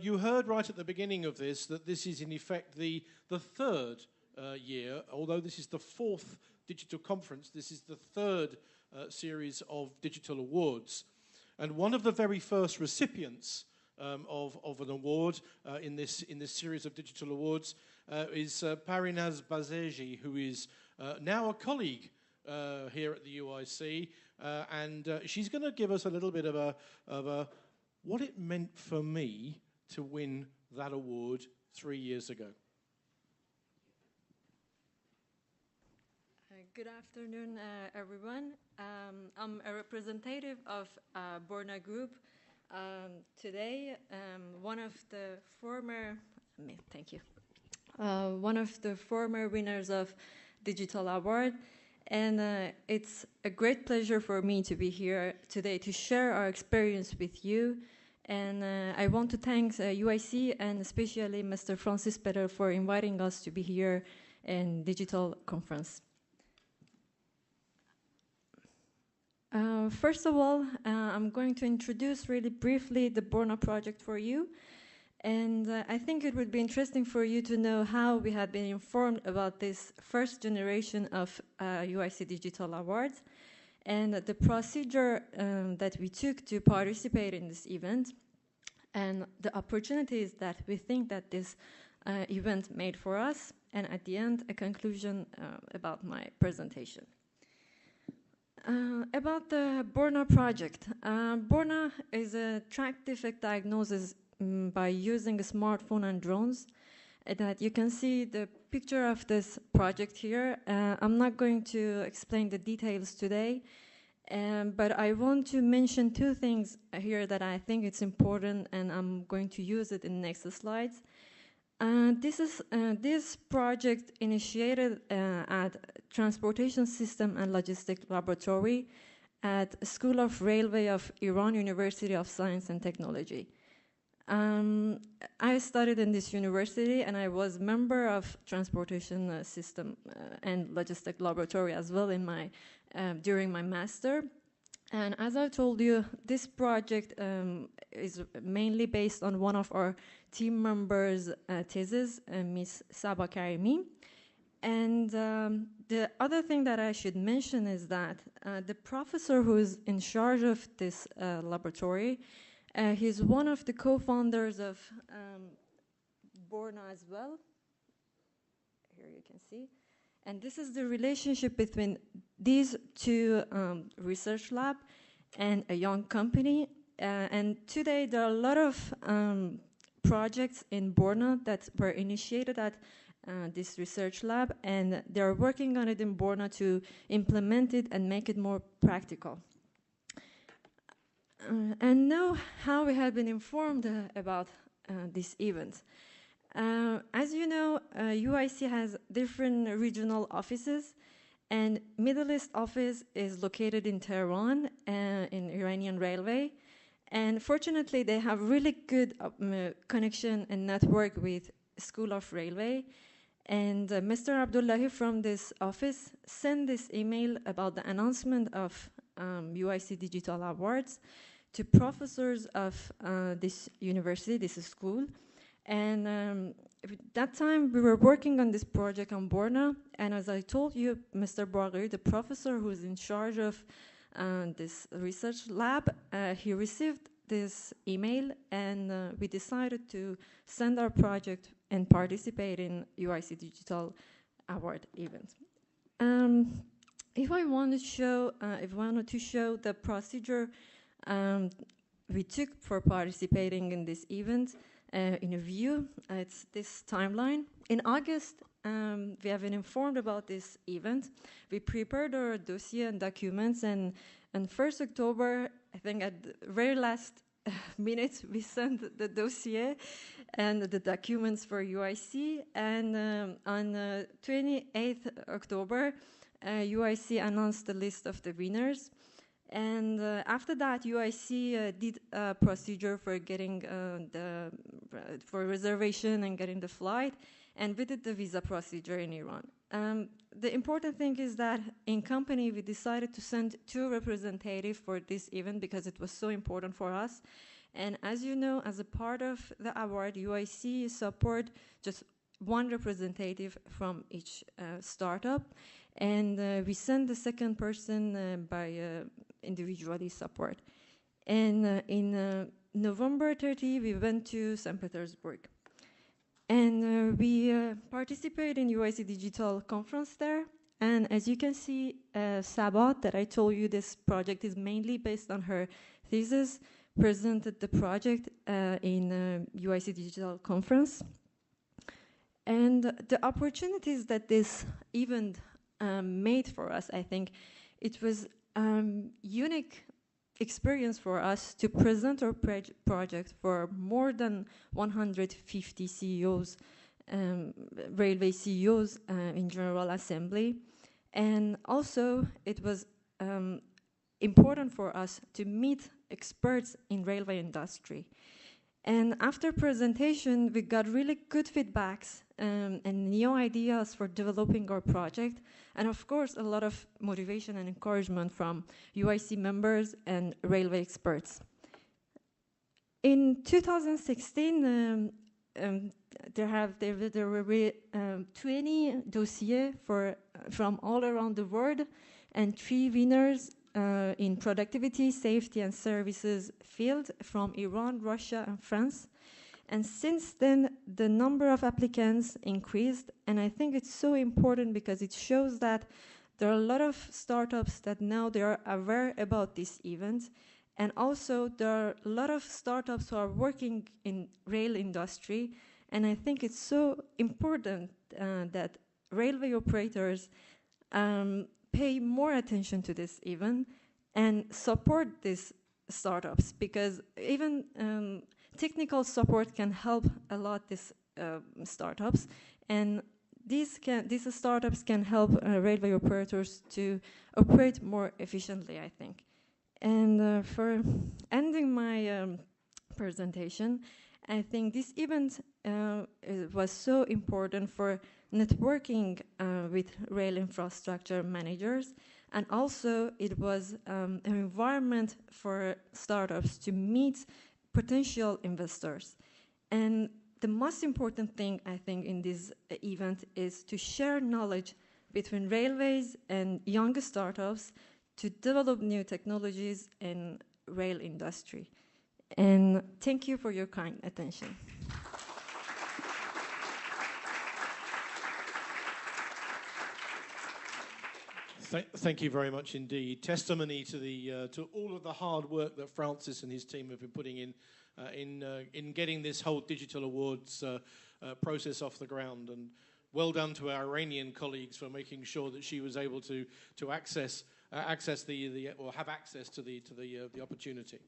You heard right at the beginning of this that this is in effect the third year, although this is the fourth digital conference, this is the third series of digital awards. And one of the very first recipients of an award in this series of digital awards is Parinaz BAZEGHI, who is now a colleague here at the UIC, and she's going to give us a little bit of a what it meant for me to win that award 3 years ago. Good afternoon, everyone. I'm a representative of Borna Group. Today, one of the former winners of Digital Award, and it's a great pleasure for me to be here today to share our experience with you. And I want to thank UIC and especially Mr. Francis Petter for inviting us to be here in Digital Conference. First of all, I'm going to introduce really briefly the Borna project for you. And I think it would be interesting for you to know how we have been informed about this first generation of UIC Digital Awards and the procedure that we took to participate in this event and the opportunities that we think that this event made for us, and at the end, a conclusion about my presentation. About the Borna project. Borna is a track defect diagnosis by using a smartphone and drones. That you can see the picture of this project here. I'm not going to explain the details today, but I want to mention two things here that I think it's important, and I'm going to use it in the next slides. This project initiated at Transportation System and Logistics Laboratory at School of Railway of Iran University of Science and Technology. I studied in this university and I was member of Transportation System and Logistics Laboratory as well in my, during my master. And as I told you, this project is mainly based on one of our team members' thesis, Ms. Saba Karimi. And the other thing that I should mention is that the professor who is in charge of this laboratory, he's one of the co-founders of Borna as well. Here you can see. And this is the relationship between these two research lab and a young company. And today there are a lot of projects in Borna that were initiated at this research lab, and they're working on it in Borna to implement it and make it more practical. And now how we have been informed about this event. As you know, UIC has different regional offices, and Middle East office is located in Tehran, in Iranian Railway. And fortunately, they have really good connection and network with School of Railway. And Mr. Abdullahi from this office sent this email about the announcement of UIC Digital Awards to professors of this university, this school. And at that time, we were working on this project on Borna. And as I told you, Mr. Bagheri, the professor who's in charge of this research lab, he received this email, and we decided to send our project and participate in UIC Digital Award event. If I wanted to show the procedure we took for participating in this event in a view, it's this timeline. In August, we have been informed about this event. We prepared our dossier and documents, and on 1st October, I think at the very last minute, we sent the dossier and the documents for UIC. And on 28th October, UIC announced the list of the winners. And after that, UIC did a procedure for getting for reservation and getting the flight, and we did the visa procedure in Iran. The important thing is that in company, we decided to send 2 representatives for this event because it was so important for us. And as you know, as a part of the award, UIC support just one representative from each startup. And we send the second person by individually support. And in November 30, we went to St. Petersburg. And we participated in UIC Digital Conference there. And as you can see, Sabat, that I told you this project is mainly based on her thesis, presented the project in UIC Digital Conference. And the opportunities that this event made for us, I think it was unique experience for us to present our project for more than 150 CEOs, railway CEOs in General Assembly. And also it was important for us to meet experts in railway industry. And after presentation, we got really good feedbacks and new ideas for developing our project. And of course, a lot of motivation and encouragement from UIC members and railway experts. In 2016, there were 20 dossiers from all around the world and 3 winners in productivity, safety, and services field from Iran, Russia, and France. And since then, the number of applicants increased, and I think it's so important because it shows that there are a lot of startups that now they are aware about this event, and also there are a lot of startups who are working in rail industry, and I think it's so important that railway operators pay more attention to this event and support these startups, because even technical support can help a lot these startups, and these startups can help railway operators to operate more efficiently, I think. And for ending my presentation, I think this event was so important for networking with rail infrastructure managers, and also it was an environment for startups to meet potential investors. And the most important thing, I think, in this event is to share knowledge between railways and young startups to develop new technologies in rail industry. And thank you for your kind attention. Thank you very much indeed. Testimony to all of the hard work that Francis and his team have been putting in getting this whole digital awards process off the ground. And well done to our Iranian colleagues for making sure that she was able to access the opportunity.